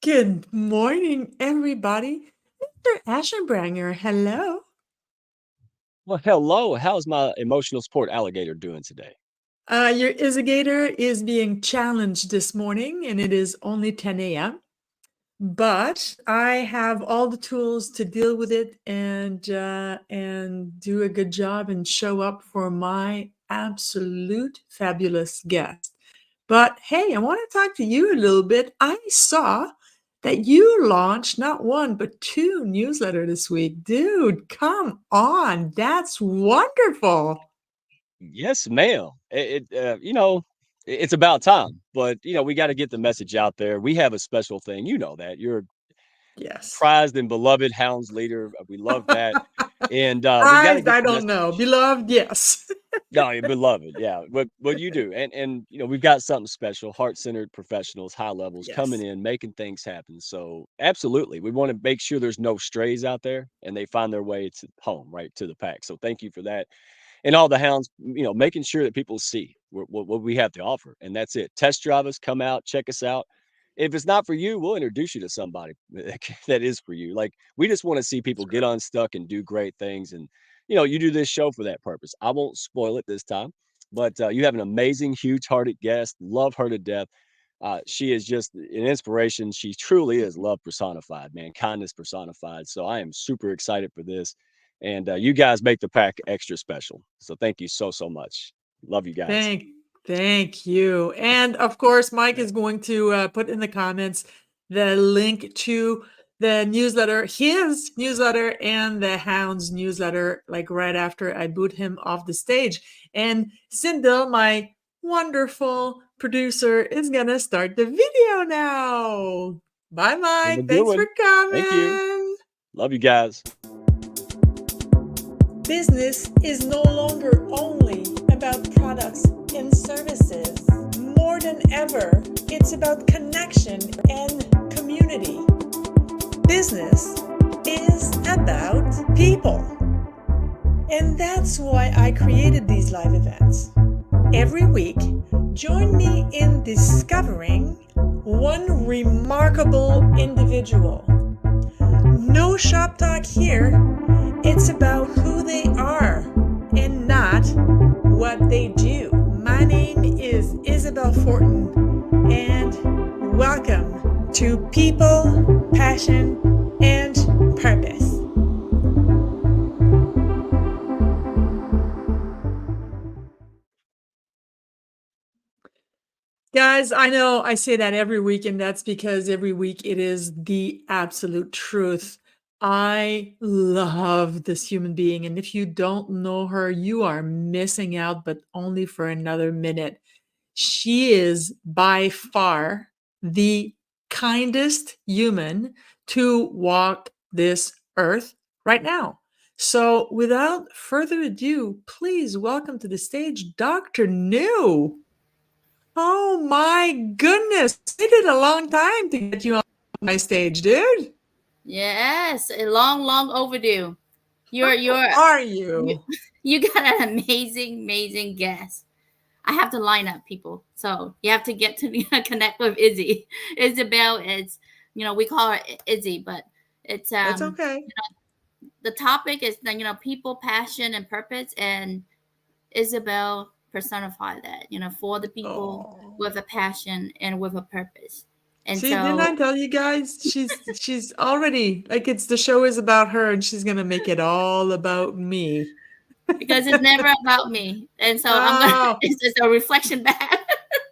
Good morning, everybody. Mr. Ashenbranger, hello. Well, hello. How's my emotional support alligator doing today? Your Izzigator is being challenged this morning, and it is only 10 a.m. But I have all the tools to deal with it and do a good job and show up for my absolute fabulous guest. But hey, I want to talk to you a little bit. I saw that you launched not one but two newsletter this week. Dude, come on. That's wonderful. Yes, ma'am. It's about time, but we got to get the message out there. We have a special thing. You know that. You're a Yes. prized and beloved hounds leader. We love that. And we got to Prized, get I the don't know. message. Beloved, yes. No, you're beloved. Yeah. What you do. And we've got something special, heart-centered professionals, high levels coming Yes. in, making things happen. So absolutely. We want to make sure there's no strays out there and they find their way to home, right, to the pack. So thank you for that. And all the hounds, making sure that people see what we have to offer. And that's it. Test drive us, come out, check us out. If it's not for you, we'll introduce you to somebody that is for you. Like we just want to see people That's get right. unstuck and do great things. And you do this show for that purpose. I won't spoil it this time, but you have an amazing, huge-hearted guest. Love her to death. She is just an inspiration. She truly is love personified, man, kindness personified. So I am super excited for this. And you guys make the pack extra special. So thank you so much. Love you guys. Thank thank you. And of course, Mike is going to put in the comments the link to the newsletter, his newsletter, and the Hounds newsletter, like right after I boot him off the stage. And Sindel, my wonderful producer, is gonna start the video now. Bye, Have a Mike. good Thanks for one. Thank you. coming. Love you guys. Business is no longer only about products and services. More than ever, it's about connection and community. Business is about people. And that's why I created these live events. Every week, join me in discovering one remarkable individual. No shop talk here. It's about who they are and not what they do. My name is Isabel Fortin, and welcome to People, Passion, and Purpose. Guys, I know I say that every week, and that's because every week it is the absolute truth. I love this human being, and if you don't know her, you are missing out, but only for another minute. She is by far the kindest human to walk this earth right now. So, without further ado, please welcome to the stage Dr. New. Oh my goodness. It did a long time to get you on my stage, dude. Yes, a long overdue. How You're are you, you? you got an amazing guest. I have to line up people, so you have to get to connect with Izzy. Isabel is, we call her Izzy, but it's That's okay. the topic is people, passion, and purpose, and Isabel personify that for the people Oh. with a passion and with a purpose, and See, didn't I so tell you guys? She's already like it's the show is about her and she's gonna make it all about me. because it's never about me, and so I'm gonna Oh, it's just a reflection back.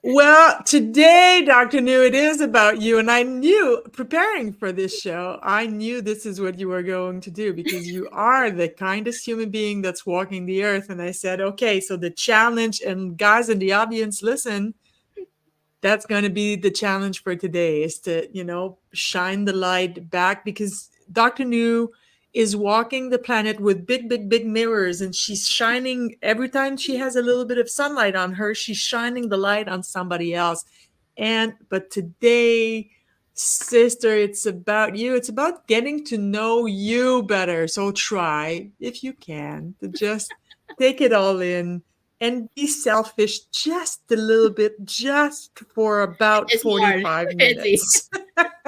well, today, Dr. New, it is about you. And I knew, preparing for this show, I knew this is what you were going to do because you are the kindest human being that's walking the earth. And I said, okay, so the challenge, and guys in the audience, listen, that's going to be the challenge for today is to, shine the light back because Dr. New is walking the planet with big mirrors and she's shining every time she has a little bit of sunlight on her, she's shining the light on somebody else. But today, sister, it's about you. It's about getting to know you better. So try, if you can, to just take it all in and be selfish just a little bit, just for about It's hard. 45 It's easy. minutes.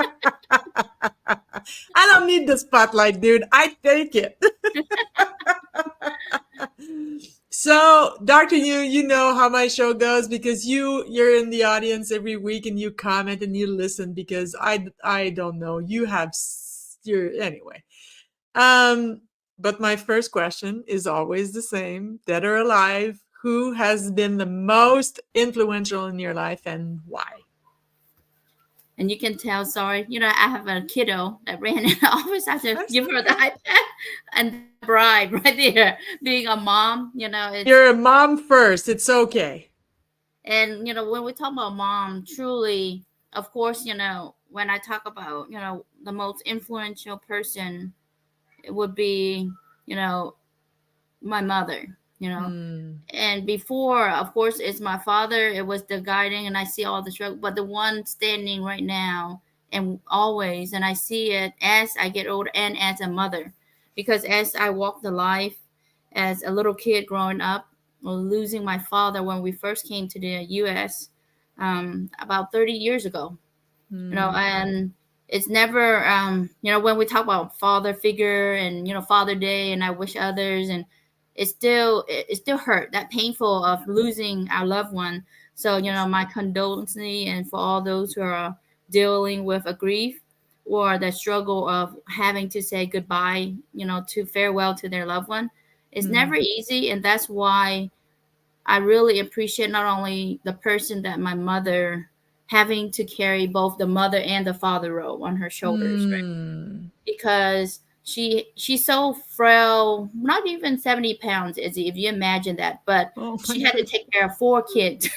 I don't need the spotlight, dude. I take it. So, Dr. you know how my show goes because you're in the audience every week and you comment and you listen because I don't know. You have you're anyway. Um but my first question is always the same, dead or alive. Who has been the most influential in your life and why? And you can tell, sorry, I have a kiddo that ran in the office. I have to That's give her the okay. iPad and the bribe right there. Being a mom, it's, You're a mom first. It's okay. and, when we talk about mom, truly, of course, when I talk about, the most influential person, it would be, you know, my mother. Hmm. And before, of course, it's my father. It was the guiding, and I see all the struggle. But the one standing right now, and always, and I see it as I get older, and as a mother, because as I walk the life as a little kid growing up, losing my father when we first came to the U.S. About 30 years ago, Hmm. and it's never, when we talk about father figure and, Father Day, and I wish others, and it still hurt, that painful of losing our loved one. So, Yes. my condolences, and for all those who are dealing with a grief or the struggle of having to say goodbye, to farewell to their loved one. It's Hmm. never easy, and that's why I really appreciate not only the person that my mother, having to carry both the mother and the father role on her shoulders, right? Hmm. Because she's so frail, not even 70 pounds, Izzy, if you imagine that. But Oh my she had to goodness. take care of four kids,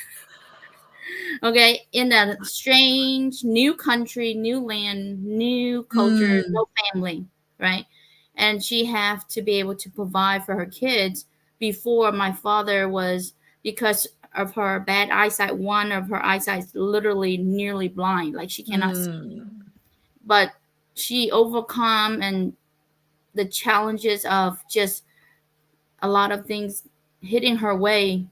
okay, in a strange new country, new land, new culture, Hmm. no family, right? And she have to be able to provide for her kids. Before, my father was, because of her bad eyesight, one of her eyesight is literally nearly blind, like she cannot see. Hmm. But she overcome and the challenges of just a lot of things hitting her way.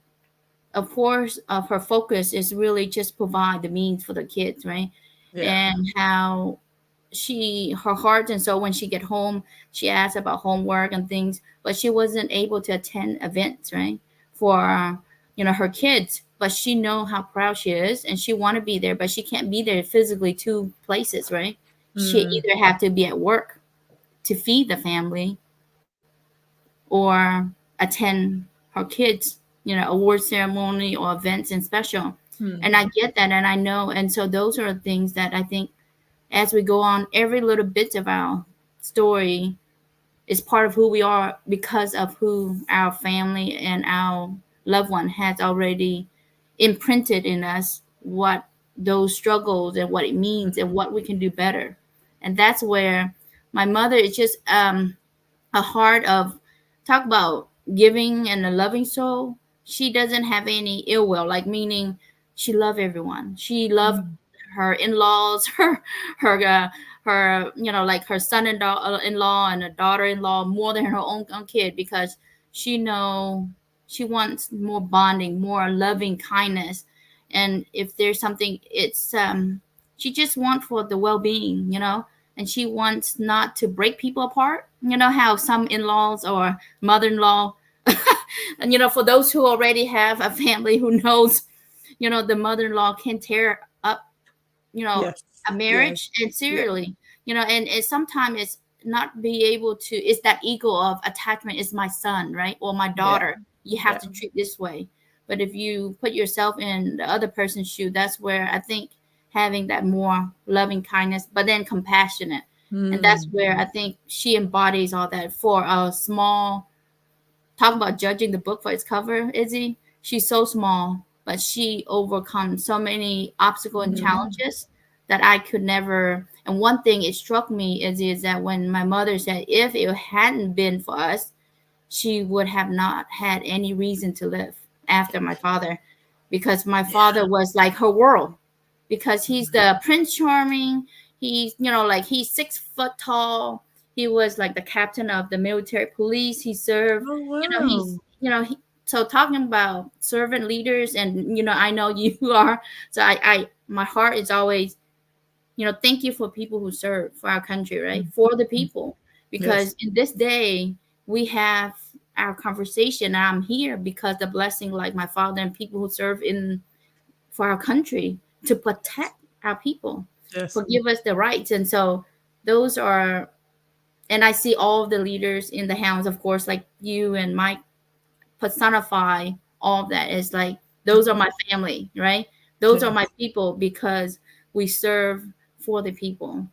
Of course, of her focus is really just provide the means for the kids, right? Yeah. And how her heart and soul, when she get home, she asks about homework and things, but she wasn't able to attend events, right, for her kids. But she know how proud she is, and she want to be there, but she can't be there physically, two places, right? She Hmm. either have to be at work to feed the family, or attend her kids, award ceremony or events and special. And I Hmm. get that, and I know, and so those are things that I think, as we go on, every little bit of our story is part of who we are, because of who our family and our loved one has already imprinted in us, what those struggles and what it means and what we can do better. And that's where my mother is just a heart of, talk about giving and a loving soul. She doesn't have any ill will, like, meaning she loved everyone. She loved Hmm. her in-laws, her like her son-in-law and a daughter-in-law more than her own kid, because she know she wants more bonding, more loving kindness. And if there's something, it's she just wants for the well-being, and she wants not to break people apart. You know how some in-laws or mother-in-law, and for those who already have a family who knows, the mother-in-law can tear up, you know Yes. a Yes. marriage, and Yeah. seriously, and sometimes it's not be able to, it's that ego of attachment, is my son, right, or my Yeah. daughter, you have Yeah. to treat this way. But if you put yourself in the other person's shoe, that's where I think having that more loving kindness, but then compassionate, and that's Hmm. where I think she embodies all that. For a small, talk about judging the book for its cover, Izzy. She's so small, but she overcomes so many obstacles and Hmm. challenges that I could never. And one thing it struck me, Izzy, is that when my mother said, if it hadn't been for us, she would have not had any reason to live after my father, because my father was like her world, because he's the Prince Charming. He's, like, he's 6 foot tall. He was like the captain of the military police. He served, Oh he's, wow. so talking about servant leaders, and I know you are. So my heart is always, thank you for people who serve for our country, right? For the people. Yes. Because in this day, we have our conversation. I'm here because the blessing, like my father and people who serve in for our country to protect our people, Yes. for give us the rights. And so those are, and I see all of the leaders in the house, of course, like you and Mike personify all of that. It's like those are my family, right? Those are Yes. my people because we serve for the people,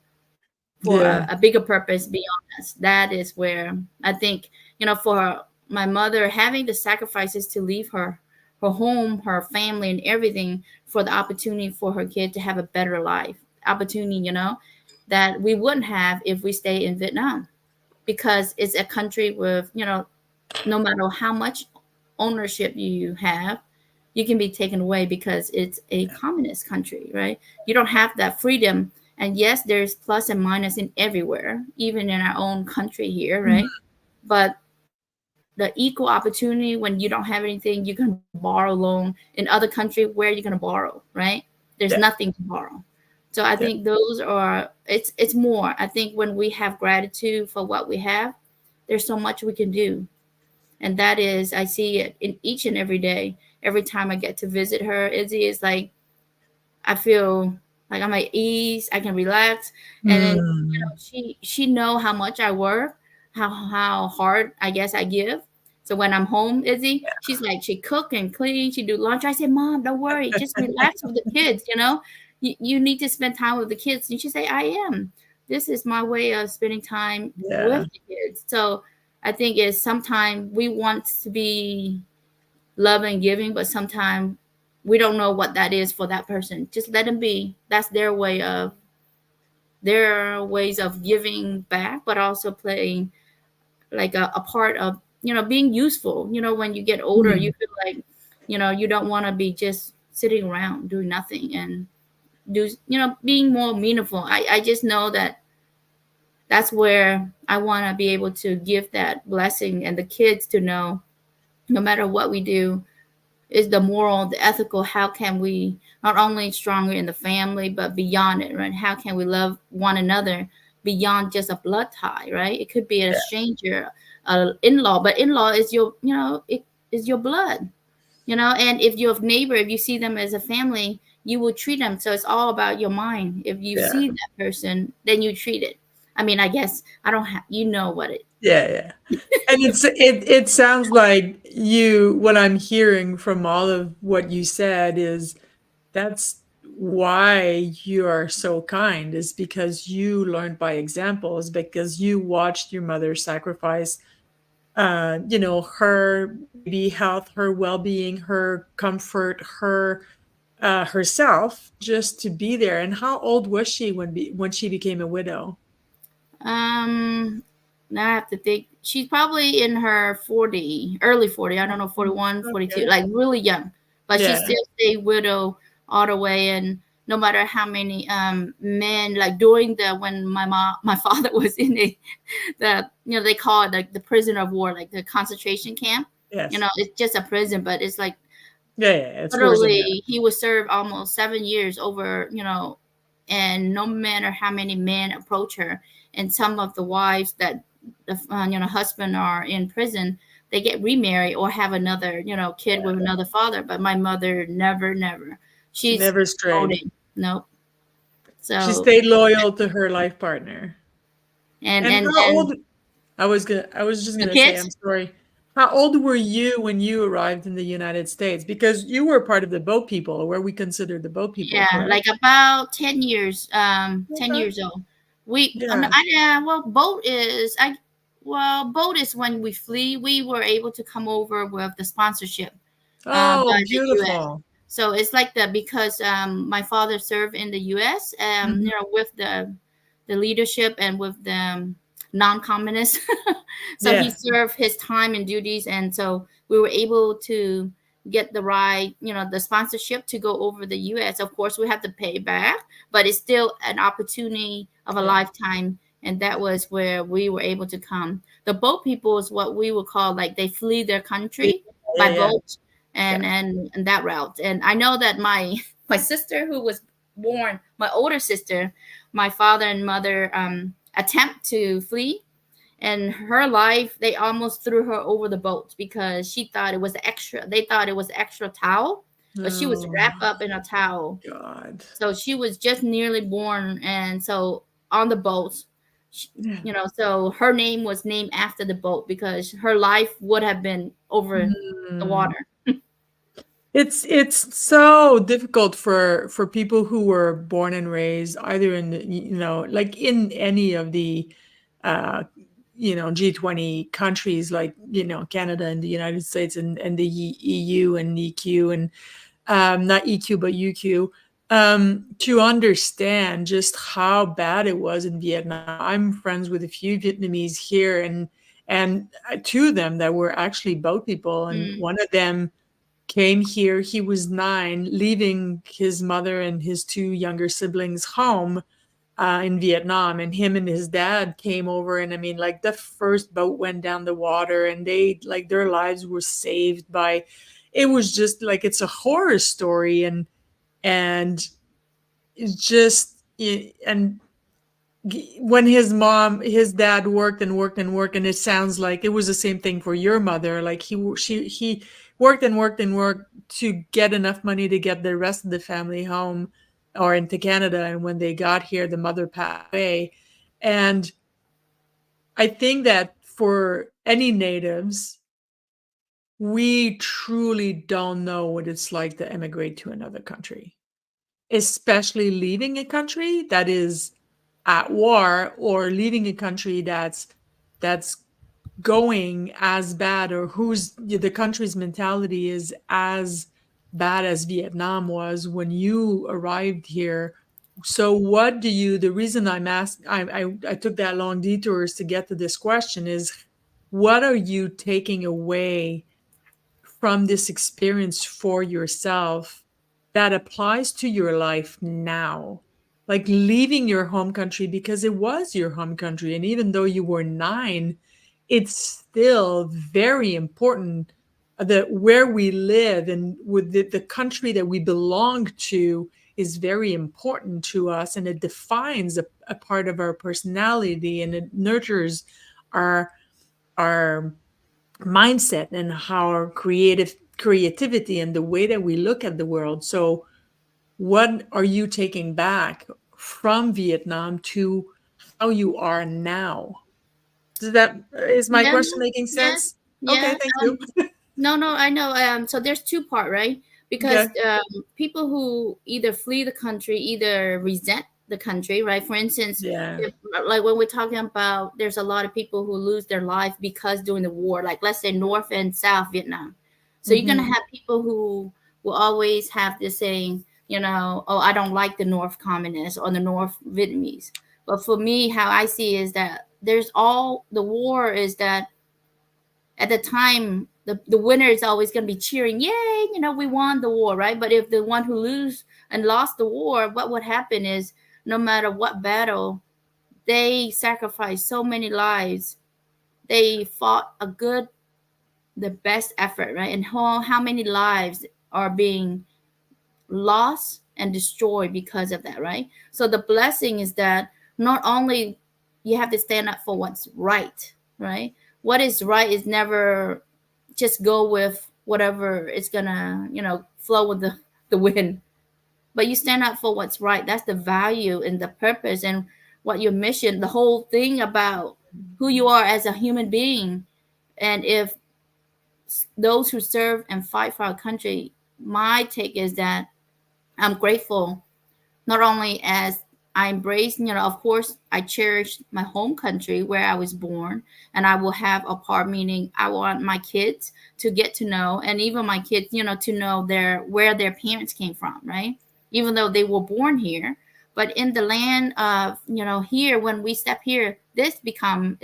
for Yeah. a bigger purpose beyond us. That is where I think, for my mother having the sacrifices to leave her home, her family, and everything for the opportunity for her kid to have a better life, opportunity, that we wouldn't have if we stay in Vietnam, because it's a country with, no matter how much ownership you have, you can be taken away because it's a communist country, right? You don't have that freedom. And yes, there's plus and minus in everywhere, even in our own country here, right? But the equal opportunity, when you don't have anything, you can borrow loan. In other country, where you're going to borrow, right? There's Yeah. nothing to borrow. So I Yeah. think those are, it's more. I think when we have gratitude for what we have, there's so much we can do. And that is, I see it in each and every day. Every time I get to visit her, Izzy is like, I feel like I'm at ease. I can relax, and then Mm. she know how much I work, how hard I guess I give. So when I'm home, Izzy, she's like, she cook and clean, she do lunch. I say, Mom, don't worry, just relax with the kids. You need to spend time with the kids. And she say, I am. This is my way of spending time with Yeah. the kids. So I think is sometimes we want to be love and giving, but sometimes we don't know what that is for that person. Just let them be. That's their ways of giving back, but also playing like a part of being useful. When you get older, you Mm. feel like you don't want to be just sitting around doing nothing, and do being more meaningful. I just know that that's where I want to be able to give that blessing, and the kids to know no matter what we do is the moral, the ethical. How can we not only stronger in the family, but beyond it, right? How can we love one another beyond just a blood tie, right? It could be a Yeah. stranger, in-law, but in-law is it is your blood, and if you have neighbor, if you see them as a family, you will treat them. So it's all about your mind. If you Yeah. see that person, then you treat it. I mean, I guess I don't have, what it. Yeah. Yeah. And it sounds like what I'm hearing from all of what you said is that's why you are so kind, is because you learned by examples, because you watched your mother sacrifice her maybe health, her well-being, her comfort, her herself, just to be there. And how old was she when she became a widow? Um, Now I have to think. She's probably in her 40, early 40. I don't know, 41, 42, Okay. like really young. But she Yeah. still stayed widow all the way. And no matter how many men, like during when my father was in they call it like the prisoner of war, like the concentration camp. Yes. It's just a prison, but it's like Yeah, yeah, yeah, it's worse than that. literally he was served almost 7 years over, and no matter how many men approach her, and some of the wives that the husband are in prison, they get remarried or have another kid with another father. But my mother never. She She's never strayed. devoted. Nope. She So stayed loyal to her life partner. and And and how then old I was just the gonna say, kids. I'm sorry. How old were you when you arrived in the United States? Because you were part of the boat people, or were we considered the boat people, Yeah, correct? like about 10 years. 10 Okay. years old. We Yeah. well, boat is when we flee. We were able to come over with the sponsorship Oh, by the U.S. beautiful. So it's like that because my father served in the U.S. Mhm. With the leadership and with the non-communists. So he Yeah. served his time and duties, and so we were able to get the right, the sponsorship to go over the U.S. Of course, we have to pay back, but it's still an opportunity of a Yeah. lifetime, and that was where we were able to come. The boat people is what we would call like they flee their Yeah, country by yeah, yeah. boat, and that route. And I know that my my sister, who was born, my older sister, my father and mother attempt to flee, and her life, they almost threw her over the boat because she thought it was extra. They thought it was extra towel, but she was Oh wrapped up in a towel. God. So she was just nearly born, and so on the boat, sh Yeah. so her name was named after the boat because her life would have been over the Mm. water. It's so difficult for people who were born and raised either in like in any of the uh G20 countries, like Canada and the United States and the EU and EQ and not EQ but UQ, to understand just how bad it was in Vietnam. I'm friends with a few Vietnamese here, and two of them that were actually boat people, and Mm, one of them came here. He was 9, leaving his mother and his 2 younger siblings home in Vietnam. And him and his dad came over. And I mean, like, the first boat went down the water, and they, like, their lives were saved by, it was just like, it's a horror story. And it's just, and when his dad worked and worked and worked, and it sounds like it was the same thing for your mother. Like, he worked and worked and worked to get enough money to get the rest of the family home or into Canada. And when they got here, the mother passed away. And I think that for any natives, we truly don't know what it's like to emigrate to another country, especially leaving a country that is at war, or leaving a country that's going as bad, or whose the country's mentality is as bad as Vietnam was when you arrived here. So what do you the reason I'm asked I took that long detours to get to this question is, what are you taking away from this experience for yourself that applies to your life now? Like, leaving your home country, because it was your home country. And even though you were 9, it's still very important that where we live and with the country that we belong to is very important to us. And it defines a part of our personality, and it nurtures our our mindset and how our creativity and the way that we look at the world. So what are you taking back from Vietnam to how you are now? Is my yeah, question making yeah, sense? yeah. Okay, thank you. No, no, I know. So there's two part, right? Because Okay. people who either flee the country, either resent the country, right? For instance, Yeah. if, like when we're talking about, there's a lot of people who lose their life because during the war, like let's say North and South Vietnam. So you're gonna Hmm. have people who will always have this saying, oh, I don't like the North communists or the North Vietnamese. But for me, how I see is that there's all the war is that at the time the winner is always going to be cheering, yay, we won the war, right? But if the one who lose and lost the war, what would happen is no matter what battle, they sacrificed so many lives. They fought the best effort, right? And how many lives are being lost and destroyed because of that, right? So the blessing is that not only you have to stand up for what's right, right? What is right is never just go with whatever it's gonna, flow with the wind. But you stand up for what's right. That's the value and the purpose and what your mission, the whole thing about who you are as a human being. And if those who serve and fight for our country, my take is that I'm grateful not only as I embrace, of course, I cherish my home country where I was born, and I will have a part, meaning I want my kids to get to know, and even my kids, to know where their parents came from, right? Even though they were born here, but in the land of, here, when we step here, this become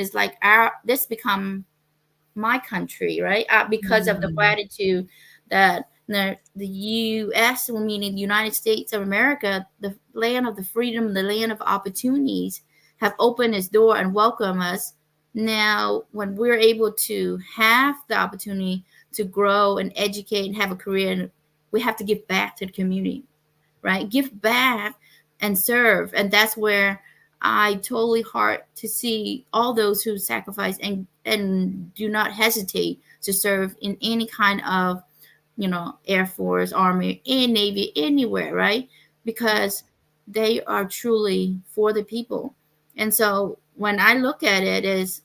my country, right? Because of the Mm. gratitude that the U.S., meaning the United States of America, the land of the freedom, the land of opportunities, have opened its door and welcome us. Now, when we're able to have the opportunity to grow and educate and have a career, we have to give back to the community, right? Give back and serve. And that's where I totally heart to see all those who sacrifice and do not hesitate to serve in any kind of, Air Force, Army, and Navy, anywhere, right? Because they are truly for the people. And so when I look at it, is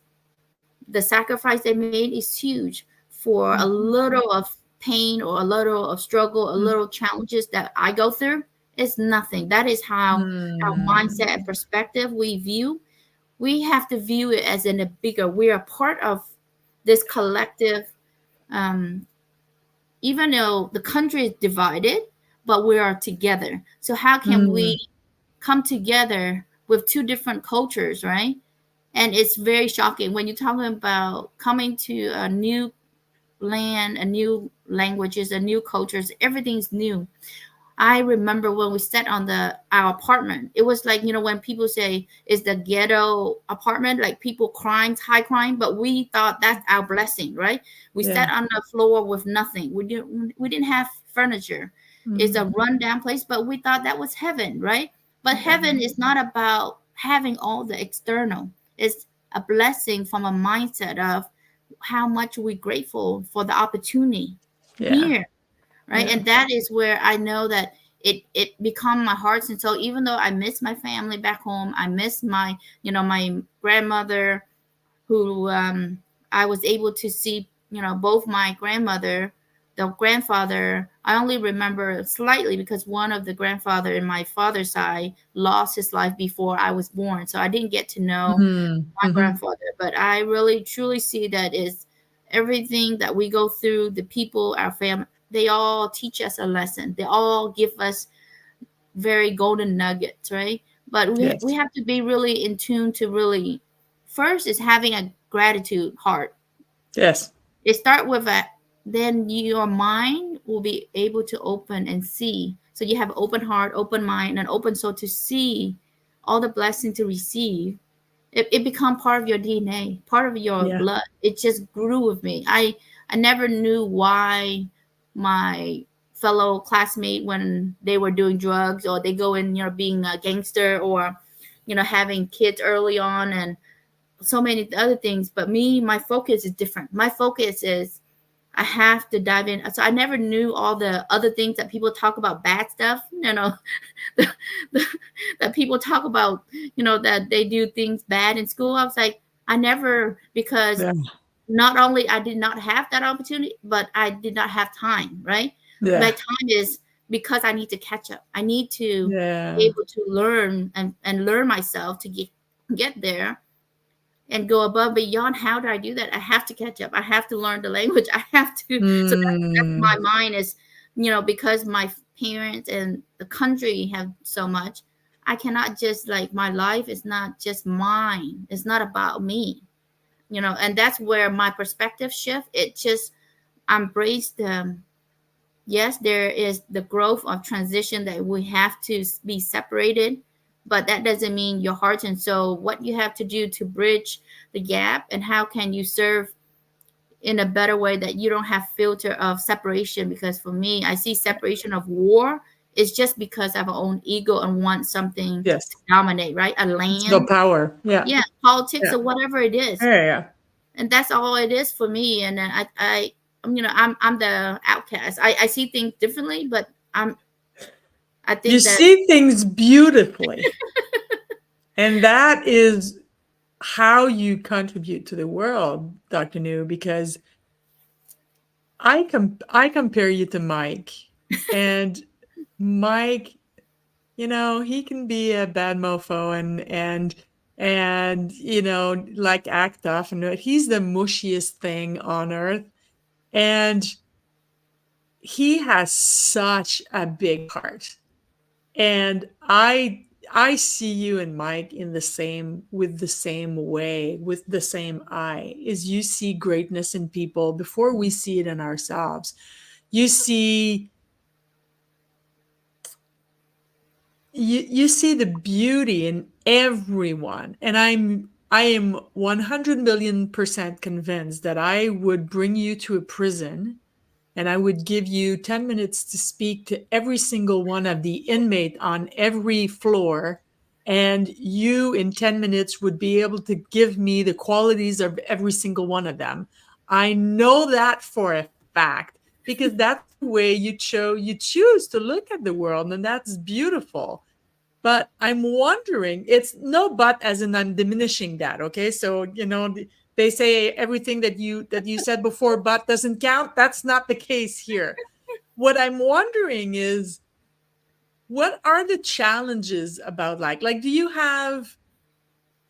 the sacrifice they made is huge for a Mhm. little of pain or a little of struggle, a Mhm. little challenges that I go through. It's nothing. That is how our mindset and Mm. perspective we view. We have to view it as in a bigger. We are part of this collective. Um, Even though the country is divided, but we are together. So how can we Mm. come together with two different cultures, right? And it's very shocking when you're talking about coming to a new land, a new languages, a new cultures, everything's new. I remember when we sat on the our apartment. It was like, when people say it's the ghetto apartment, like people crime, high crime, but we thought that's our blessing, right? We sat Yeah. on the floor with nothing. We didn't have furniture. It's a Mhm. rundown place, but we thought that was heaven, right? But Yeah. heaven is not about having all the external. It's a blessing from a mindset of how much we're grateful for the opportunity Yeah. here, right? Yeah. And that is where I know that it become my heart and soul. Even though I miss my family back home, I miss my grandmother, who I was able to see, both my grandmother, the grandfather. I only remember slightly because one of the grandfather in my father's side lost his life before I was born, so I didn't get to know Mhm. my Mhm. grandfather. But I really truly see that is everything that we go through, the people, our family, they all teach us a lesson. They all give us very golden nuggets, right? But we Yes. have to be really in tune to really, first is having a gratitude heart. Yes. It start with that, then your mind will be able to open and see. So you have open heart, open mind, and open soul to see all the blessing to receive. It become part of your DNA, part of your Yeah. blood. It just grew with me. I never knew why my fellow classmate, when they were doing drugs or they go in, being a gangster, or having kids early on, and so many other things. But me, my focus is different. My focus is I have to dive in. So I never knew all the other things that people talk about, bad stuff, the, the, that people talk about, that they do things bad in school. I was like, I never, because Yeah. not only I did not have that opportunity, but I did not have time, right? My Yeah. time is because I need to catch up. I need to be Yeah. able to learn and learn myself to get there and go above beyond. How do I do that? I have to catch up. I have to learn the language. I have to. So that's my Mm. mind is, because my parents and the country have so much. I cannot just, like, my life is not just mine. It's not about me, and that's where my perspective shift. It just embrace the, yes, there is the growth of transition that we have to be separated, but that doesn't mean your heart and soul. What you have to do to bridge the gap, and how can you serve in a better way that you don't have filter of separation? Because for me, I see separation of war is just because I have my own ego and want something Yes. to dominate, right? A It's about land, power. Yeah. yeah, politics Yeah. or whatever it is. Yeah. Yeah. And that's all it is for me. And then I'm the outcast. I see things differently, but I You think that see things beautifully, and that is how you contribute to the world, Dr. New, because I compare you to Mike, and Mike, he can be a bad mofo and like act tough, and he's the mushiest thing on earth, and he has such a big heart. And I see you and Mike in the same with the same way, with the same eye, is you see greatness in people before we see it in ourselves. You see you see the beauty in everyone. And I am 100 million% convinced that I would bring you to a prison and I would give you 10 minutes to speak to every single one of the inmate on every floor, and you in 10 minutes would be able to give me the qualities of every single one of them. I know that for a fact because that's the way you choose to look at the world, and that's beautiful. But I'm wondering, it's no but as in I'm diminishing that, okay? So, they say everything that you said before but doesn't count. That's not the case here. What I'm wondering is, what are the challenges about, like do you have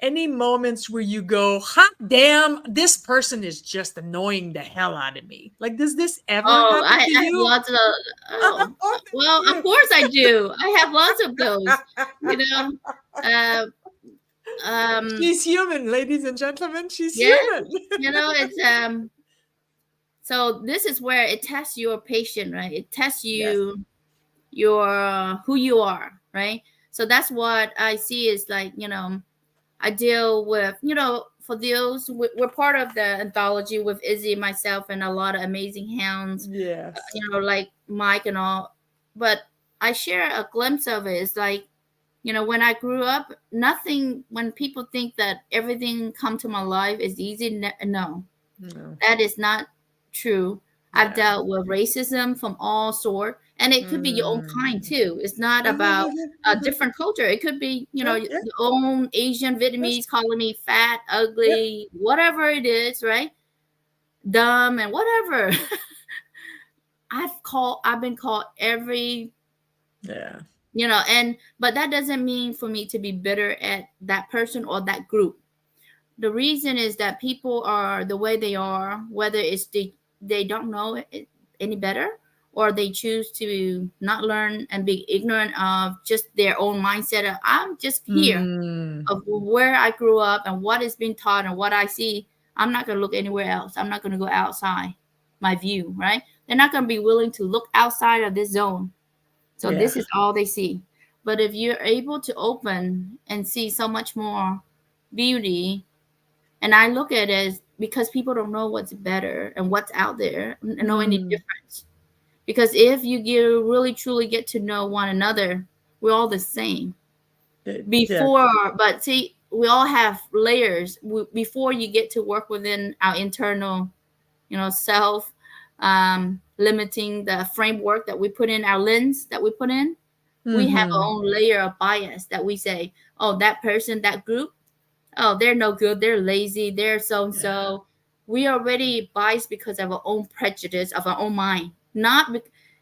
any moments where you go, hot damn, this person is just annoying the hell out of me? Like, does this ever Oh, happen to I have you? lots of, oh, Oh, well, thank of course I do. I have lots of those, you know. Uh, um, She's human, ladies and gentlemen. She's yeah, human. it's so this is where it tests your patient, right? It tests Yes. you your who you are, right? So that's what I see is like, I deal with, for those, we're part of the anthology with Izzy, myself, and a lot of amazing hounds, Yes. like Mike and all. But I share a glimpse of it. It's like, when I grew up, nothing, when people think that everything come to my life is easy, no, No. that is not true. I've Yeah. dealt with racism from all sort, and it could be your own kind Mm. too. It's not Mhm, about mhm, a mhm. different culture. It could be, Yeah, your yeah, own Asian yes, Vietnamese calling me fat, yeah, ugly, whatever it is, right? Dumb and whatever. I've been called every, yeah. and but that doesn't mean for me to be bitter at that person or that group. The reason is that people are the way they are, whether it's they don't know any better, or they choose to not learn and be ignorant of just their own mindset of, I'm just here, Mm. of where I grew up and what is being taught and what I see. I'm not going to look anywhere else. I'm not going to go outside my view, right? They're not going to be willing to look outside of this zone. So Yeah. this is all they see. But if you're able to open and see so much more beauty, and I look at it as, because people don't know what's better and what's out there and know any Mm. difference. Because if you really truly get to know one another, we're all the same. Yes. Before, but see, we all have layers. Before you get to work within our internal, self, limiting the framework that we put in, our lens that we put in, we have our Mhm. own layer of bias that we say, oh, that person, that group, oh, they're no good, they're lazy, they're so and Yeah. so. We already biased because of our own prejudice of our own mind, not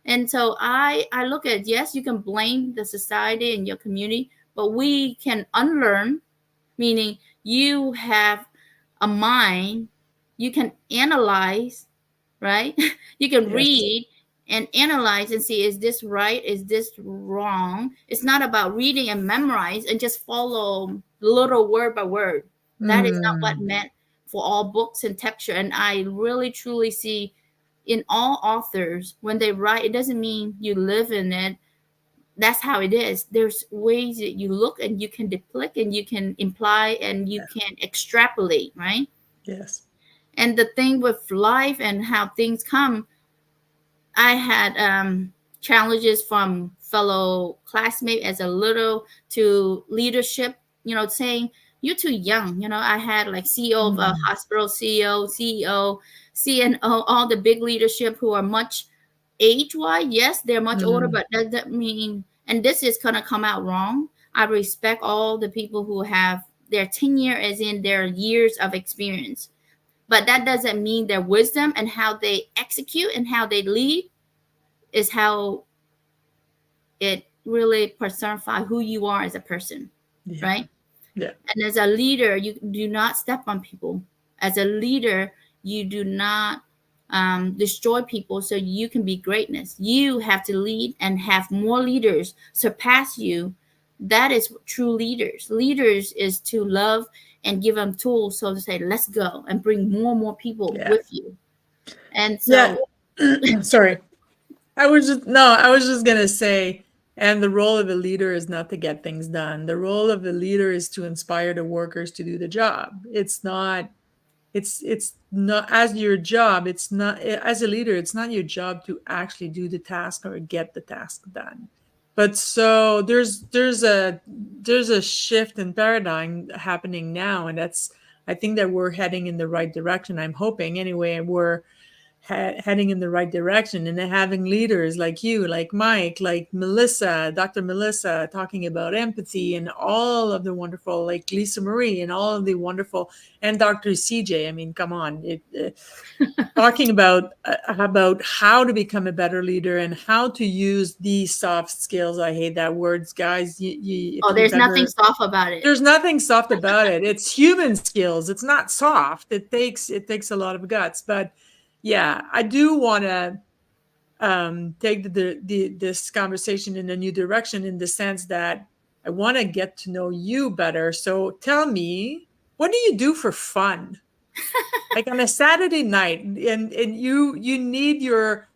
and so I look at, yes, you can blame the society and your community, but we can unlearn, meaning you have a mind, you can analyze, right? You can Yes. read and analyze and see, is this right, is this wrong? It's not about reading and memorize and just follow little word by word. That is not what Mm. meant for all books and texture. And I really truly see in all authors, when they write, it doesn't mean you live in it. That's how it is. There's ways that you look and you can depict and you can imply and you Yeah. can extrapolate, right? Yes. And the thing with life and how things come, I had challenges from fellow classmates as a little to leadership, saying, you're too young. I had like CEO of a Mm. hospital, CEO, CNO, all the big leadership who are much age-wise. Yes, they're much older, Mm. but does that mean, and this is going to come out wrong. I respect all the people who have their tenure as in their years of experience, but that doesn't mean their wisdom and how they execute and how they lead is how it really personify who you are as a person, Yeah. right? Yeah. And as a leader, you do not step on people. As a leader, you do not destroy people so you can be greatness. You have to lead and have more leaders surpass you. That is true leaders. Leaders is to love and give them tools so to say, let's go and bring more and more people Yeah. with you. And Yeah. so, Sorry. I was just gonna say, and the role of a leader is not to get things done. The role of the leader is to inspire the workers to do the job. it's not as your job. It's not as a leader. It's not your job to actually do the task or get the task done. But so there's a shift in paradigm happening now, and that's I think that we're heading in the right direction. I'm hoping anyway. We're heading in the right direction, and then having leaders like you, like Mike, like Melissa, Dr. Melissa, talking about empathy, and all of the wonderful, like Lisa Marie, and all of the wonderful, and Dr. CJ. I mean, come on, talking about how to become a better leader and how to use these soft skills. I hate that words, guys. Oh, If you've there's nothing ever, soft about it. there's nothing soft about it. It's human skills. It's not soft. It takes a lot of guts. But yeah, I do want to take this conversation in a new direction, in the sense that I want to get to know you better. So tell me, what do you do for fun? Like on a Saturday night, and you need your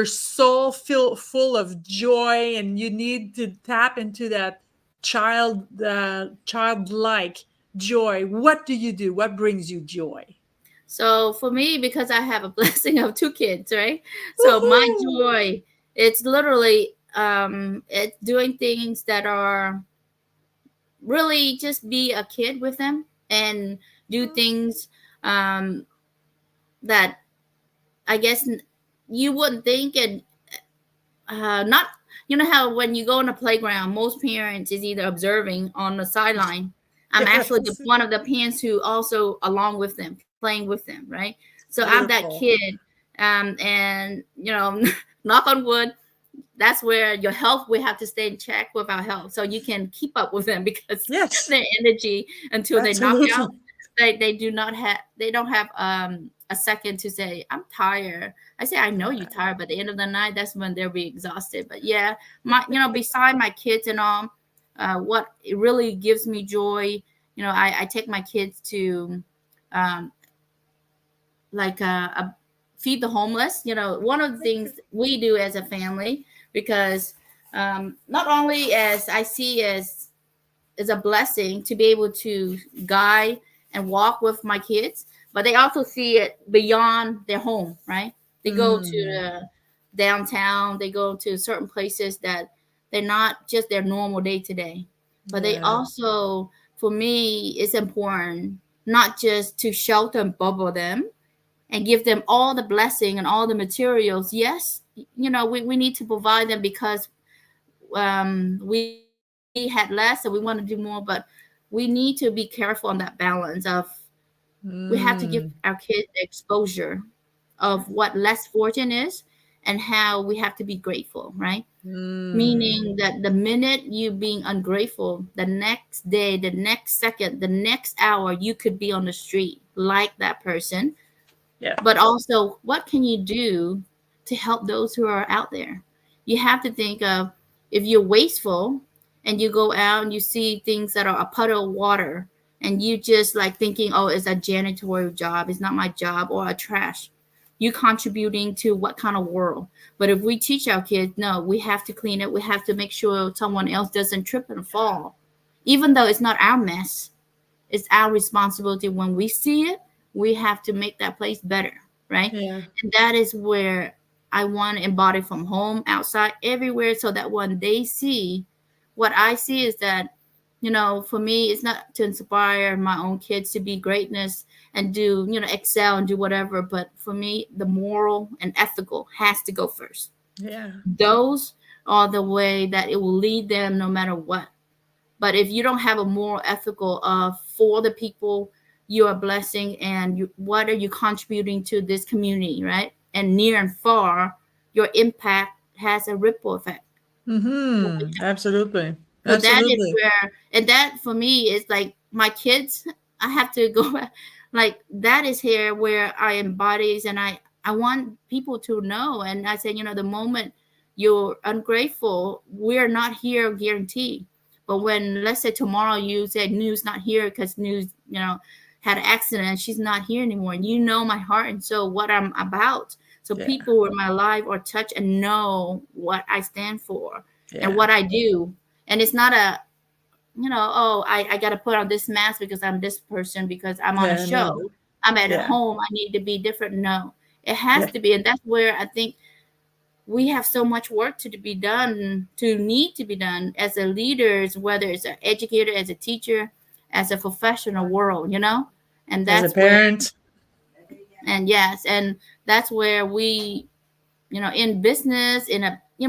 soul full of joy, and you need to tap into that childlike joy. What do you do? What brings you joy? So for me, because I have a blessing of two kids, right? So my Woohoo! joy, it's literally it's doing things that are really just be a kid with them and do things um that I guess you wouldn't think. And not, you know how when you go on a playground, most parents is either observing on the sideline. I'm actually Yes, one of the parents who also along with them, playing with them, right? So I'm that beautiful. kid, and knock on wood, that's where your health, we have to stay in check with our health so you can keep up with them, because Yes, their energy until they knock absolutely. out, they do not have, they don't have a second to say I'm tired. I say I know you're Yeah. tired, but at the end of the night, that's when they'll be exhausted. But yeah, my, beside my kids and all, what it really gives me joy, I take my kids to um, like feed the homeless. One of the things we do as a family, because not only as I see as a blessing to be able to guide and walk with my kids, but they also see it beyond their home, right? They go to Mm, the downtown, they go to certain places that they're not just their normal day to day, but they yeah. also, for me, it's important not just to shelter and bubble them and give them all the blessing and all the materials. Yes, we need to provide them because we had less and we want to do more, but we need to be careful on that balance of we have to give Mm, our kids the exposure of what less fortune is and how we have to be grateful, right? mm. Meaning that the minute you being ungrateful, the next day, the next second, the next hour, you could be on the street like that person. Yeah. But also, what can you do to help those who are out there? You have to think of, if you're wasteful and you go out and you see things that are a puddle of water, and you just like thinking, oh, it's a janitorial job, it's not my job, or a trash, you contributing to what kind of world? But if we teach our kids, no, we have to clean it, we have to make sure someone else doesn't trip and fall, even though it's not our mess, it's our responsibility. When we see it, we have to make that place better, right? Yeah. And that is where I want to embody from home, outside, everywhere, so that when they see what I see is that, for me, it's not to inspire my own kids to be greatness and do, excel and do whatever. But for me, the moral and ethical has to go first. Yeah. Those are the way that it will lead them no matter what. But if you don't have a moral ethical of for the people you are blessing, and what are you contributing to this community, right? And near and far, your impact has a ripple effect. Mm-hmm. Absolutely. So that is Absolutely. where, and that for me is like my kids. I have to go back. Like that is here where I embodies, and I want people to know. And I said, the moment you're ungrateful, we're not here guaranteed. But when, let's say tomorrow, you said news not here because news, had an accident, she's not here anymore, and my heart and soul, what I'm about. So Yeah. people in my life are touched and know what I stand for and Yeah. what I do. And it's not a, oh, I got to put on this mask because I'm this person because I'm on a Yeah. No. show. I'm at Yeah. home, I need to be different. No, it has Yeah. to be. And that's where I think we have so much work to be done, to need to be done as a leaders, whether it's an educator, as a teacher, as a professional world, and As a that's where, parent. and yes, and that's where we, in business,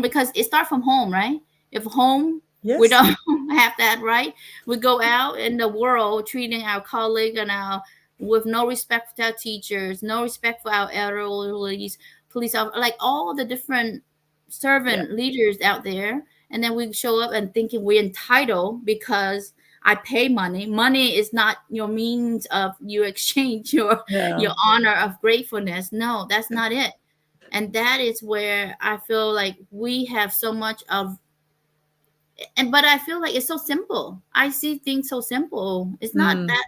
because it starts from home, right? If home, we Yes. don't have that, right? We go out in the world treating our colleague and our with no respect for our teachers, no respect for our elderly, police officers, like all the different Yeah. servant leaders out there, and then we show up and thinking we're entitled because I pay money. Money is not your means of you exchange your Yeah. honor of gratefulness. No, that's not it. And that is where I feel like we have so much of, and but I feel like it's so simple. I see things so simple. It's not Mm. that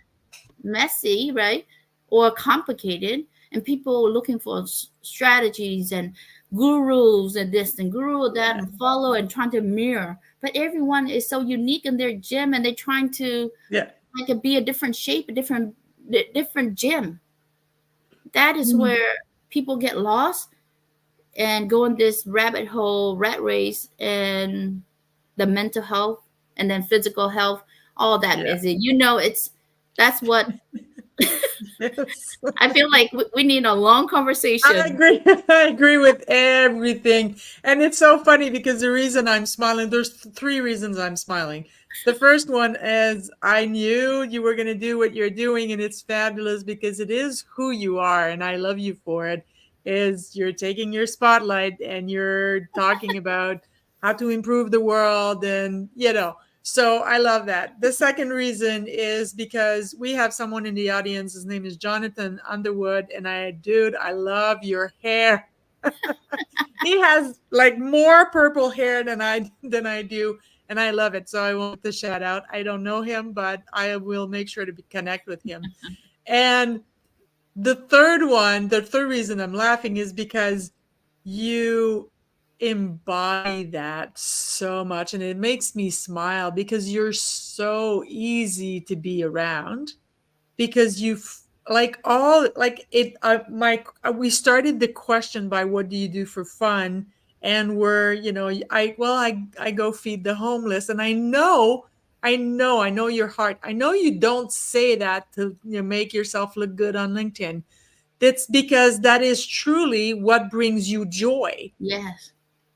messy, right? Or complicated. And people looking for strategies and gurus and this and guru that Yeah. and follow and trying to mirror. But everyone is so unique in their gym, and they're trying to Yeah. like be a different shape, a different gym. That is Mm. where people get lost and go in this rabbit hole rat race, and the mental health and then physical health, all that Yeah. is it. It's that's what Yes. I feel like we need a long I conversation. agree. I agree with everything. And it's so funny because the reason I'm smiling, there's three reasons I'm smiling. The first one is I knew you were going to do what you're doing, and it's fabulous because it is who you are, and I love you for it. Is you're taking your spotlight and you're talking about how to improve the world, and so I love that. The second reason is because we have someone in the audience. His name is Jonathan Underwood. And dude, I love your hair. He has like more purple hair than I do. And I love it. So I want to shout out. I don't know him, but I will make sure to connect with him. And the third reason I'm laughing is because you embody that so much, and it makes me smile because you're so easy to be around, because like all like it my we started the question by what do you do for fun, and we're I go feed the homeless, and I know your heart. I know you don't say that to make yourself look good on LinkedIn. That's because that is truly what brings you joy. Yes.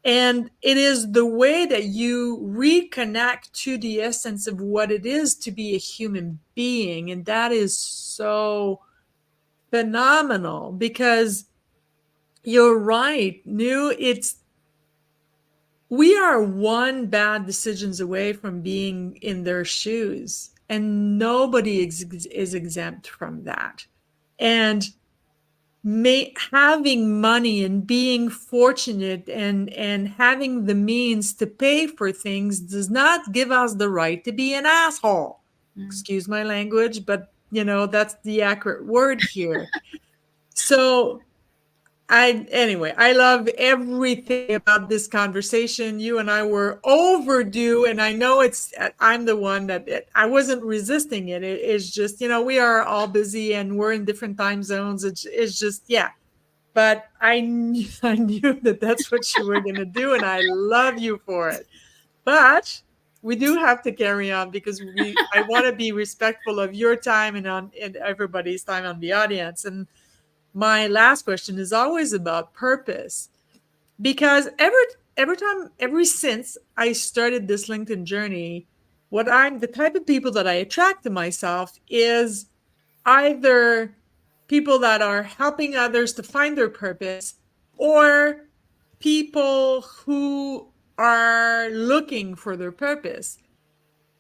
And it is the way that you reconnect to the essence of what it is to be a human being. And that is so phenomenal because you're right. New, we are one bad decisions away from being in their shoes, and nobody is exempt from that. And having money and being fortunate and having the means to pay for things does not give us the right to be an asshole. Mm. Excuse my language, but that's the accurate word here. So I love everything about this conversation. You and I were overdue, and I know I'm the one I wasn't resisting it. It's just, we are all busy and we're in different time zones. It's just, yeah. But I knew that that's what you were going to do, and I love you for it. But we do have to carry on because I want to be respectful of your time and everybody's time on the audience. And my last question is always about purpose, because ever since I started this LinkedIn journey, what I'm the type of people that I attract to myself is either people that are helping others to find their purpose, or people who are looking for their purpose.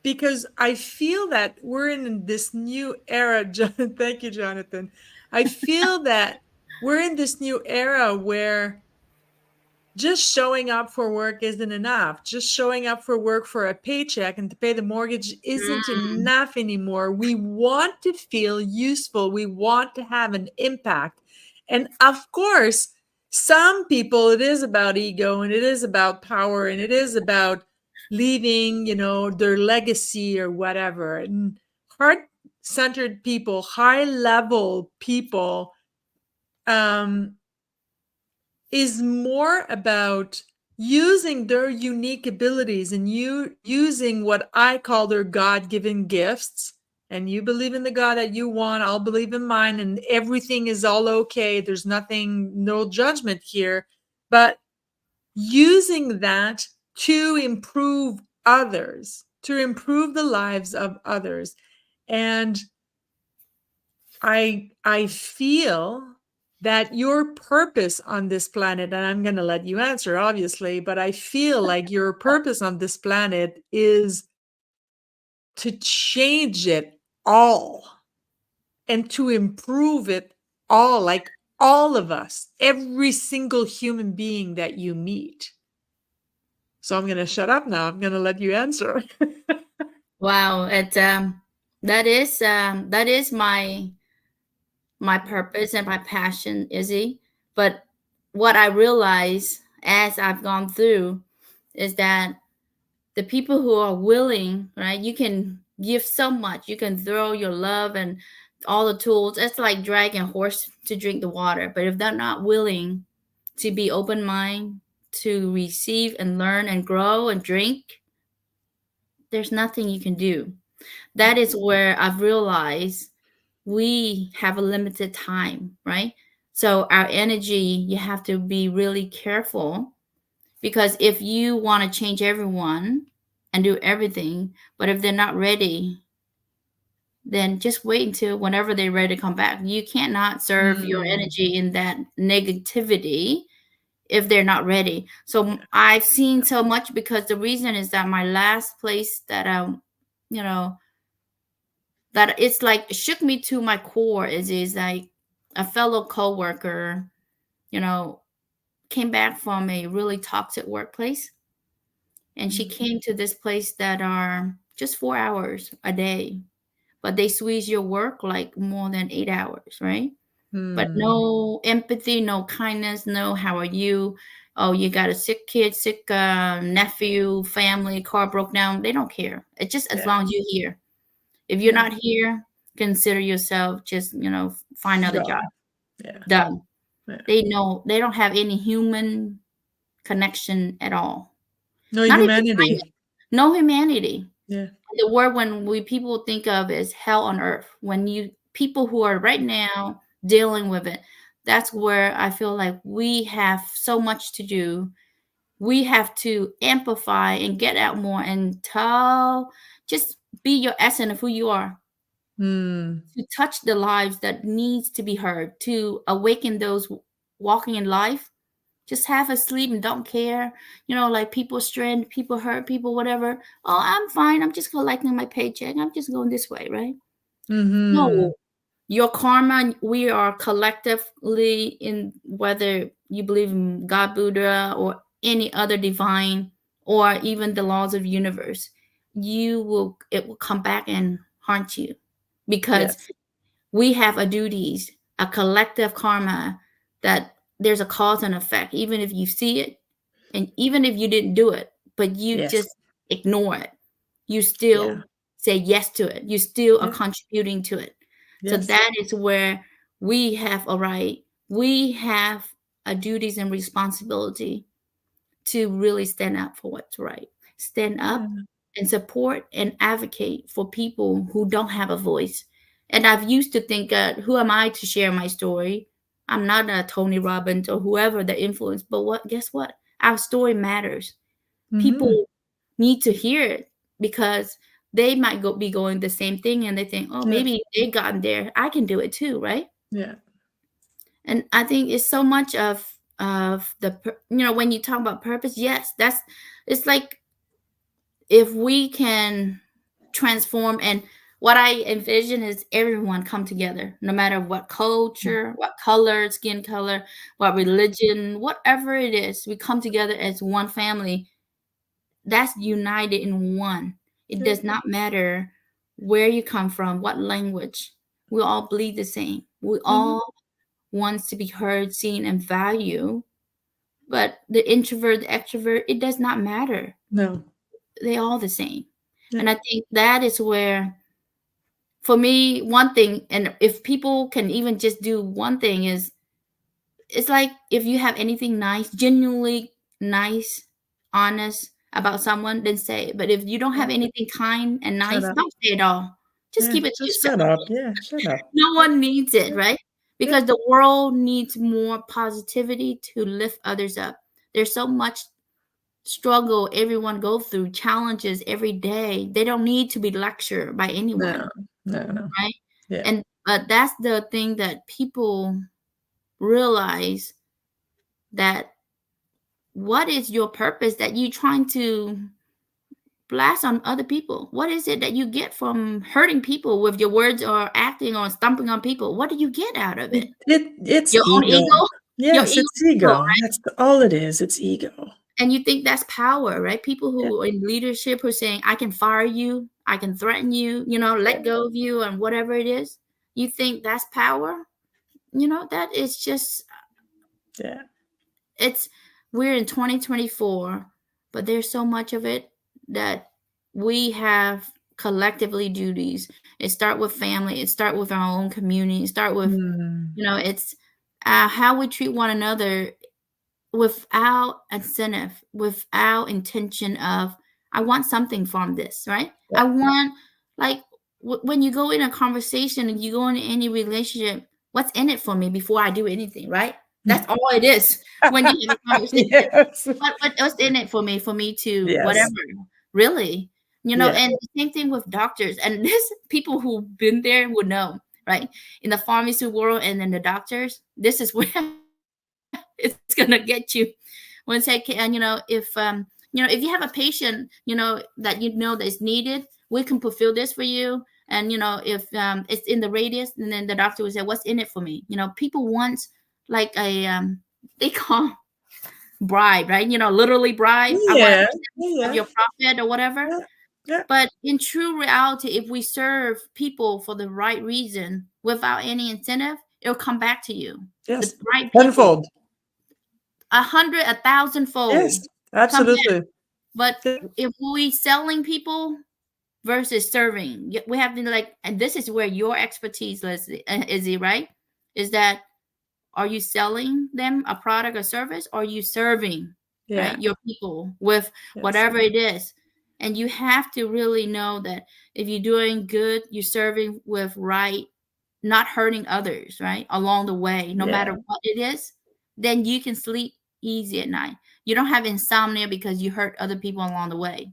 Because I feel that we're in this new era. Thank you, Jonathan. I feel that we're in this new era where just showing up for work isn't enough. Just showing up for work for a paycheck and to pay the mortgage isn't Mm. enough anymore. We want to feel useful. We want to have an impact. And of course, some people, it is about ego, and it is about power, and it is about leaving, their legacy or whatever. And hard centered people, high level people, um, is more about using their unique abilities and using what I call their God-given gifts. And you believe in the God that you want, I'll believe in mine, and everything is all okay. There's nothing, no judgment here. But using that to improve others, to improve the lives of others. And I feel that your purpose on this planet, and I'm going to let you answer, obviously, but I feel like your purpose on this planet is to change it all and to improve it all, like all of us, every single human being that you meet. So I'm going to shut up now. I'm going to let you answer. Wow, that is my purpose and my passion, Izzy. But what I realize as I've gone through is that the people who are willing, right? You can give so much. You can throw your love and all the tools. It's like dragging a horse to drink the water. But if they're not willing to be open mind, to receive and learn and grow and drink, there's nothing you can do. That is where I've realized we have a limited time, right? So our energy, you have to be really careful, because if you want to change everyone and do everything, but if they're not ready, then just wait until whenever they're ready to come back. You cannot serve your Mm, energy in that negativity if they're not ready. So I've seen so much, because the reason is that my last place that you know, that it's like shook me to my core is like a fellow coworker, you know, came back from a really toxic workplace, and she mm, came to this place that are just 4 hours a day, but they squeeze your work like more than 8 hours, right? But mm. no empathy, no kindness, no how are you? Oh, you got a sick kid, sick nephew, family, car broke down. They don't care. It's just as Yeah, long as you're here. If you're yeah, not here, consider yourself just, find another job. gone. Yeah, Done. yeah. They know they don't have any human connection at all. No Not even kindness. humanity. No humanity. Yeah. The word when we people think of is hell on earth. When you people who are right now dealing with it, that's where I feel like we have so much to do. We have to amplify and get out more and tell, just be your essence of who you are, Mm, to touch the lives that needs to be heard, to awaken those walking in life. Just half asleep and don't care, like people strand, people hurt, people whatever. Oh, I'm fine, I'm just collecting my paycheck, I'm just going this way, right? mhm. No, your karma, we are collectively, in whether you believe in God, Buddha, or any other divine, or even the laws of universe, it will come back and haunt you, because Yes. we have a duties, a collective karma, that there's a cause and effect, even if you see it and even if you didn't do it, but you Yes. just ignore it, you Yeah. still say yes to it, you still are Yeah. contributing to it. So Yes. that is where we have a right, we have a duties and responsibility to really stand up for what's right. Stand up Yeah. and support and advocate for people who don't have a voice. And I've used to think, who am I to share my story? I'm not a Tony Robbins or whoever the influence, but guess what? Our story matters. Mhm. People need to hear it, because they might be going the same thing, and they think, oh, Yeah. maybe they gotten there, I can do it too, right? Yeah. And I think it's so much of when you talk about purpose, yes, it's like, if we can transform, and what I envision is everyone come together, no matter what culture, what color, skin color, what religion, whatever it is, we come together as one family that's united in one. It Yeah. does not matter where you come from, what language. We all bleed the same. We Mhm. all wants to be heard, seen, and valued. But the introvert, the extrovert, it does not matter. No. They all the same. Yeah. And I think that is where for me, one thing, and if people can even just do one thing, is it's like if you have anything nice, genuinely nice, honest about someone, then say it. But if you don't have Yeah. anything kind and Shut nice, up. don't say it all. Just Yeah. keep it to Just yourself. shut up. Yeah. Shut up. No Yeah. one needs it, Yeah. right? Yeah. Because the world needs more positivity to lift others up. There's so much struggle everyone go through, challenges every day. They don't need to be lectured by No. anyone, No. No. right? Yeah. And that's the thing that people realize, that what is your purpose that you trying to blast on other people? What is it that you get from hurting people with your words or acting or stomping on people? What do you get out of it? It's Your own ego. ego? Your Yes, it's ego, ego. That's all it is. It's ego. and you think that's power, right? People Yeah. who are in leadership who are saying, I can fire you, I can threaten you, Yeah. let go of you and whatever it is. You think that's power? That is just, Yeah. it's, we're in 2024, but there's so much of it that we have collectively duties. It start with family, it start with our own community, it start with, Mm. it's how we treat one another without incentive, without intention of, I want something from this, right? I Yeah. want, like, when you go in a conversation and you go into any relationship, what's in it for me before I do anything, right? That's all it is. When you have a conversation, Yes. what's in it for me, to whatever, Yes. really, Yeah. and the same thing with doctors, and this, people who've been there would know, right? In the pharmacy world and in the doctors, this is where it's gonna get you. When say, and if you have a patient, that that is needed, we can fulfill this for you. And if it's in the radius, and then the doctor would say, what's in it for me? People want, like, a they call bribe, right? Literally bribe. I want a Yeah. percentage of Yeah. your profit or whatever. Yeah. Yeah. But in true reality, if we serve people for the right reason without any incentive, it'll come back to you. The Yes. right people, Tenfold. 100, 1,000-fold Yes. come back. Absolutely. But Yeah. if we selling people versus serving, we have to, like, and this is where your expertise, Leslie, Izzy, right? Is that, are you selling them a product or service? Or are you serving, Yeah. right, your people with Yes. whatever it is? And you have to really know that if you're doing good, you're serving with right, not hurting others, right, along the way, no Yeah. matter what it is, then you can sleep easy at night. You don't have insomnia because you hurt other people along the way.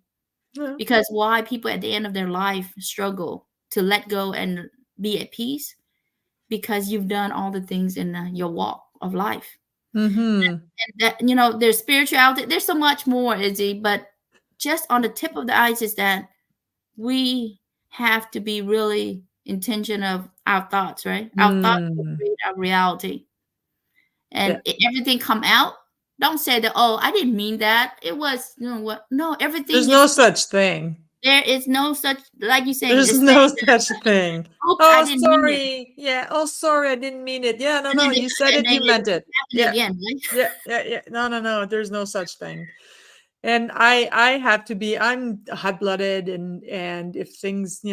Yeah. Because why people at the end of their life struggle to let go and be at peace? Because you've done all the things in your walk of life. Mm-hmm. And that, there's spirituality, there's so much more, Izzy, but just on the tip of the ice is that we have to be really intention of our thoughts, right? Our thoughts will Mm. create our reality. Yeah. And everything come out. Don't say that, oh, I didn't mean that. It was, what? No, There's everything no is, such thing. there is no such, like you saying, There's it's no saying, such thing. oops, I Oh, didn't mean it. sorry. Yeah. Oh, sorry. I didn't mean it. Yeah. No, And no. then, You said and it. then You it meant it. happened Yeah. again, right? Yeah. Yeah. Yeah. No, no, no. There's no such thing. And I have to be, I'm hot-blooded, and if things,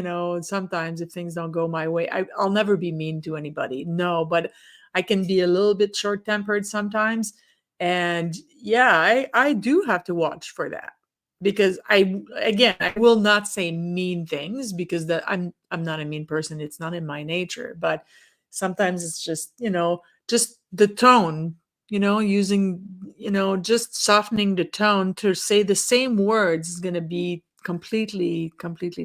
sometimes if things don't go my way, I'll never be mean to anybody. No, but I can be a little bit short-tempered sometimes. And yeah, I do have to watch for that, because I will not say mean things, because that I'm not a mean person. It's not in my nature. But sometimes it's just, just the tone, using, just softening the tone to say the same words is going to be completely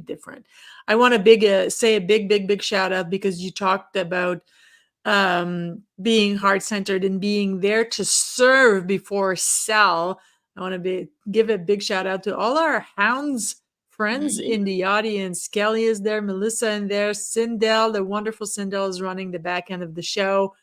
different. I want to say a big shout out, because you talked about being heart centered and being there to serve before sell. I want to give a big shout out to all our hounds friends Yeah. in the audience. Kelly is there, Melissa in there, Sindel, the wonderful Sindel, is running the back end of the show,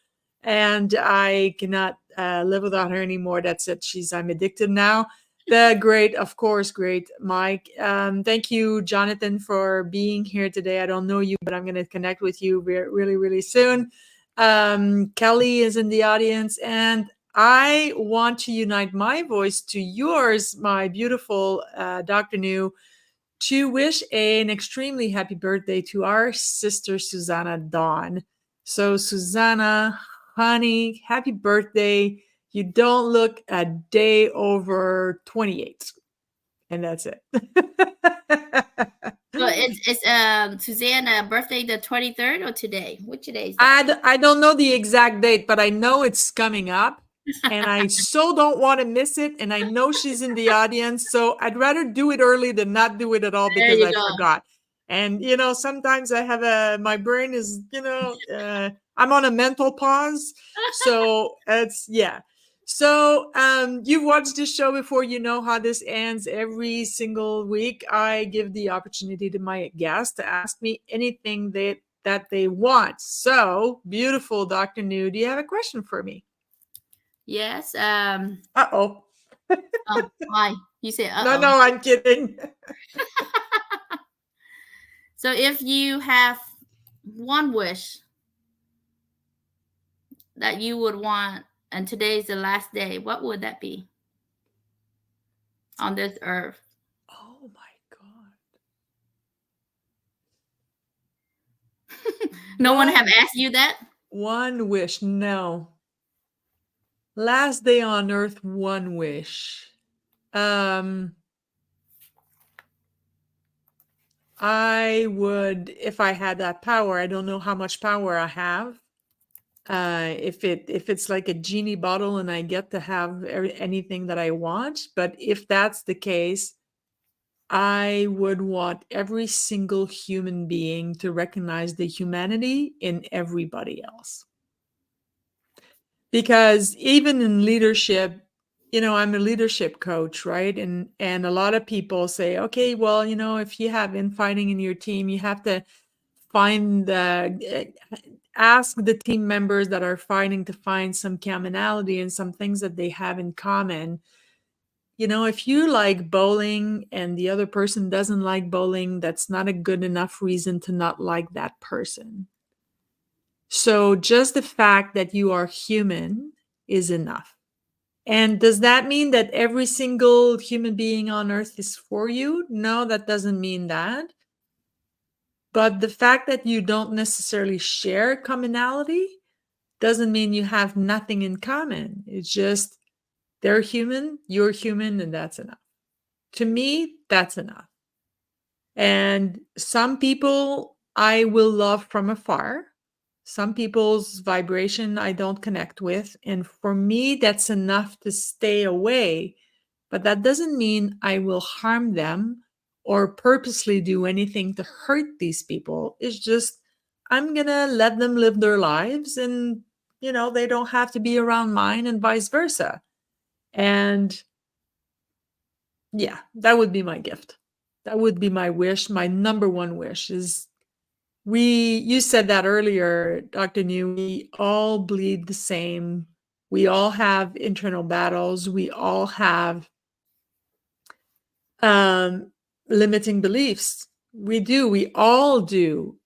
and I cannot live without her anymore. That's it. I'm addicted now. The great, of course, great Mike. Thank you, Jonathan, for being here today. I don't know you, but I'm going to connect with you really, really soon. Kelly is in the audience, and I want to unite my voice to yours, my beautiful Dr. New, to wish an extremely happy birthday to our sister Susanna Dawn. So, Susanna, honey, happy birthday. You don't look a day over 28. And that's it. So it's Susanna birthday the 23rd or today? Which day is that? I don't know the exact date, but I know it's coming up. And I so don't want to miss it. And I know she's in the audience. So I'd rather do it early than not do it at all There because you I go. forgot. And, sometimes I have my brain is, I'm on a mental pause. So yeah. So you've watched this show before. You know how this ends. Every single week, I give the opportunity to my guests to ask me anything that they want. So, beautiful, Dr. New, do you have a question for me? Yes. Uh-oh. Oh, why? You say No, uh-oh. no, I'm kidding. So if you have one wish that you would want, and today's the last day, what would that be on this earth? Oh my God. No one have asked you that? One wish. No. Last day on earth, one wish. I would, if I had that power, I don't know how much power I have. If it's like a genie bottle and I get to have anything that I want, but if that's the case, I would want every single human being to recognize the humanity in everybody else. Because even in leadership, I'm a leadership coach, right? And a lot of people say, okay, well, if you have infighting in your team, you have to find ask the team members that are fighting to find some commonality and some things that they have in common. If you like bowling and the other person doesn't like bowling, that's not a good enough reason to not like that person. So just the fact that you are human is enough. And does that mean that every single human being on earth is for you? No, that doesn't mean that. But the fact that you don't necessarily share commonality doesn't mean you have nothing in common. It's just they're human, you're human, and that's enough. To me, that's enough. And some people I will love from afar. Some people's vibration I don't connect with. And for me, that's enough to stay away. But that doesn't mean I will harm them or purposely do anything to hurt these people. It's just, I'm going to let them live their lives and, they don't have to be around mine and vice versa. And yeah, that would be my gift. That would be my wish. My number one wish is you said that earlier, Dr. New, we all bleed the same. We all have internal battles. We all have limiting beliefs. We do. We all do.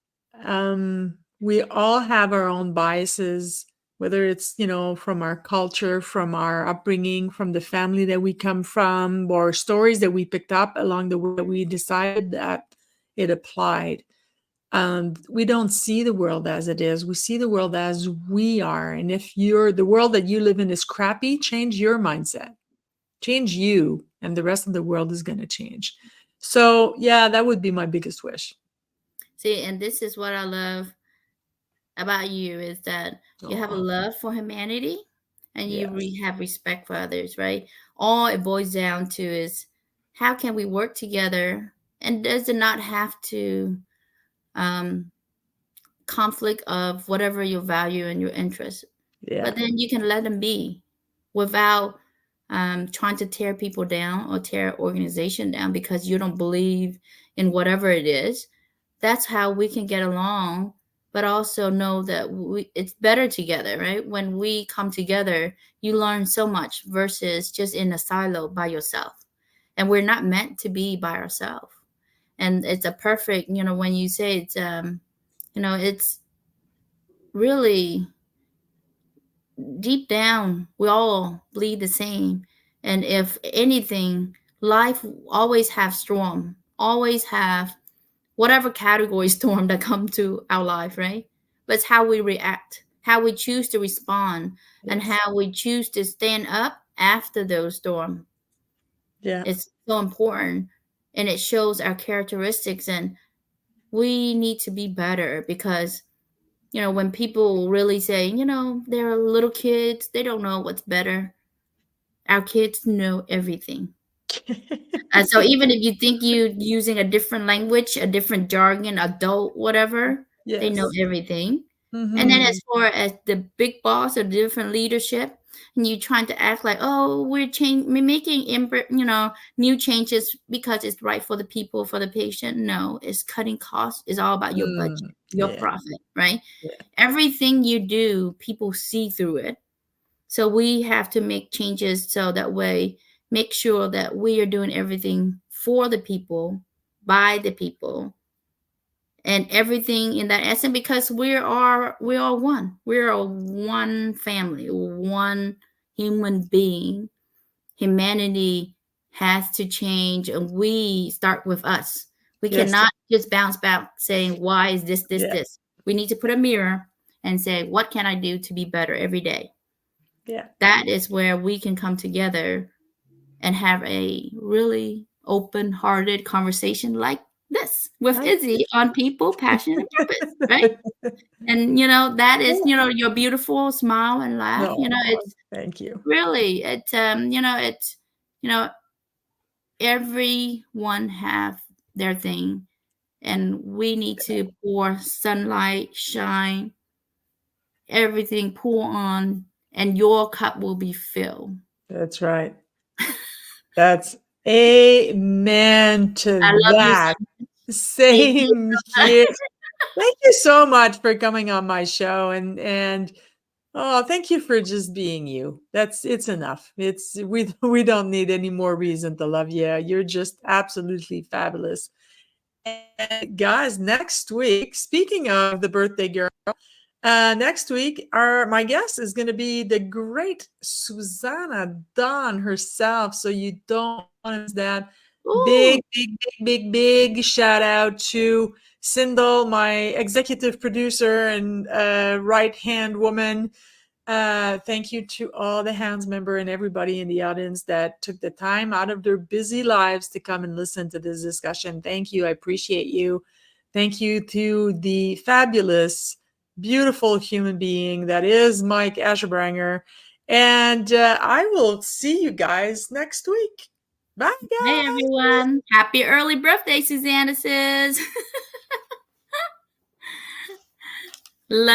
We all have our own biases, whether it's, from our culture, from our upbringing, from the family that we come from, or stories that we picked up along the way that we decided that it applied. We don't see the world as it is. We see the world as we are. And if the world that you live in is crappy, change your mindset. Change you, and the rest of the world is going to change. So, yeah, that would be my biggest wish. See, and this is what I love about you is that you have a love for humanity and you have respect for others, right? All it boils down to is how can we work together, and does it not have to conflict of whatever your value and your interest, but then you can let them be without trying to tear people down or tear organization down because you don't believe in whatever it is. That's how we can get along, but also know that it's better together, right? When we come together, you learn so much versus just in a silo by yourself. And we're not meant to be by ourselves. And it's a perfect, when you say it's, it's really deep down, we all bleed the same. And if anything, life always have storm always have whatever category storm that come to our life, right? But it's how we react, how we choose to respond, and Yes. how we choose to stand up after those storms. Yeah. It's so important, and it shows our characteristics, and we need to be better because when people really say, they're little kids, they don't know what's better. Our kids know everything. And so even if you think you're using a different language, a different jargon, adult, whatever, they know Yes. everything. And then Mhm. as far as the big boss or different leadership, and you trying to act like, oh, we're making new changes because it's right for the people, for the patient. No, it's cutting costs. It's all about your budget, your Yeah. profit, right? Yeah. Everything you do, people see through it. So we have to make changes so that way, make sure that we are doing everything for the people, by the people, and everything in that essence because we are one. We're a one family, one human being. Humanity has to change, and we start with us. We Yes. cannot just bounce back saying, why is this, this, Yeah. this? We need to put a mirror and say, what can I do to be better every day? Yeah. That is where we can come together and have a really open-hearted conversation like this with Like Izzy on people, passion, and purpose, right? And that is, Yeah. your beautiful smile and laugh. No, It's thank you. really, it's you know, everyone have their thing, and we need to pour sunlight, shine, everything pour on, and your cup will be filled. That's right. That's amen I to love you so that. much. Thank you Same so here. much. Thank you so much for coming on my show and oh, thank you for just being you. It's enough. It's we don't need any more reason to love you. You're just absolutely fabulous. And guys, next week, speaking of the birthday girl, next week, our my guest is going to be the great Susanna Dawn herself. So you don't want to miss that. Ooh, Big, big, big, big, big shout out to Sindel, my executive producer and right hand woman. Thank you to all the Hands member and everybody in the audience that took the time out of their busy lives to come and listen to this discussion. Thank you. I appreciate you. Thank you to the fabulous, beautiful human being that is Mike Asherbranger. And I will see you guys next week. Bye, hey guys. everyone. Happy early birthday, Susanna says.